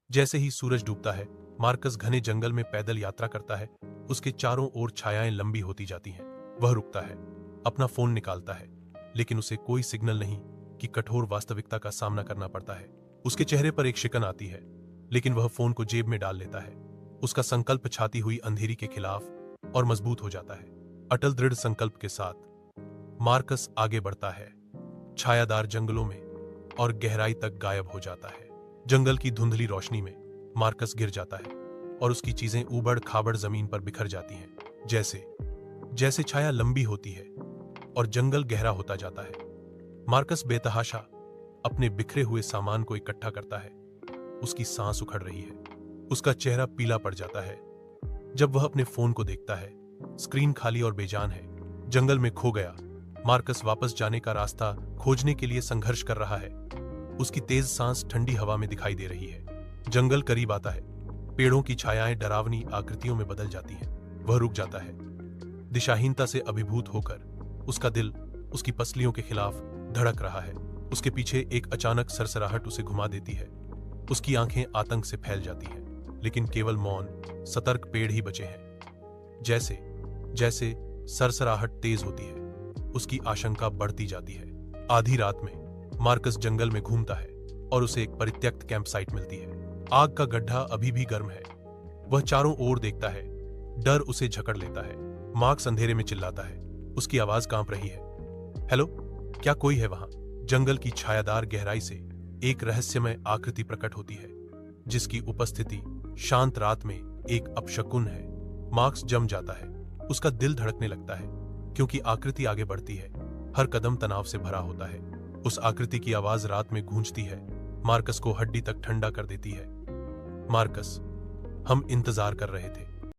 जैसे ही सूरज डूबता है, मार्कस घने जंगल में पैदल यात्रा करता है। उसके चारों ओर छायाएं लंबी होती जाती हैं। वह रुकता है, अपना फोन निकालता है, लेकिन उसे कोई सिग्नल नहीं कि कठोर वास्तविकता का सामना करना पड़ता है। उसके चेहरे पर एक शिकन आती है, लेकिन वह फोन को जेब में डाल लेता है। उसका संकल्प छाती हुई अंधेरी के खिलाफ और मजबूत हो जाता है। अटल दृढ़ संकल्प के साथ मार्कस आगे बढ़ता है, छायादार जंगलों में और गहराई तक गायब हो जाता है। जंगल की धुंधली रोशनी में मार्कस गिर जाता है और उसकी चीजें ऊबड़ खाबड़ जमीन पर बिखर जाती हैं। जैसे जैसे छाया लंबी होती है और जंगल गहरा होता जाता है, मार्कस बेतहाशा अपने बिखरे हुए सामान को इकट्ठा करता है। उसकी सांस उखड़ रही है, उसका चेहरा पीला पड़ जाता है। जब वह अपने फोन को देखता है, स्क्रीन खाली और बेजान है। जंगल में खो गया मार्कस वापस जाने का रास्ता खोजने के लिए संघर्ष कर रहा है। उसकी तेज सांस ठंडी हवा में दिखाई दे रही है। जंगल करीब आता है, पेड़ों की छायाएं डरावनी आकृतियों में बदल जाती हैं। वह रुक जाता है, दिशाहीनता से अभिभूत होकर। उसका दिल उसकी पसलियों के खिलाफ धड़क रहा है। उसके पीछे एक अचानक सरसराहट उसे घुमा देती है। उसकी आंखें आतंक से फैल जाती हैं, लेकिन केवल मौन सतर्क पेड़ ही बचे हैं। जैसे जैसे सरसराहट तेज होती है, उसकी आशंका बढ़ती जाती है। आधी रात में मार्कस जंगल में घूमता है और उसे एक परित्यक्त कैंप साइट मिलती है। आग का गड्ढा अभी भी गर्म है। वह चारों ओर देखता है, डर उसे जकड़ लेता है। मार्कस अंधेरे में चिल्लाता है, उसकी आवाज कांप रही है। हेलो, क्या कोई है वहां? जंगल की छायादार गहराई से एक रहस्यमय आकृति प्रकट होती है, जिसकी उपस्थिति शांत रात में एक अपशकुन है। मार्कस जम जाता है, उसका दिल धड़कने लगता है, क्योंकि आकृति आगे बढ़ती है। हर कदम तनाव से भरा होता है। उस आकृति की आवाज रात में गूंजती है, मार्कस को हड्डी तक ठंडा कर देती है। मार्कस, हम इंतजार कर रहे थे।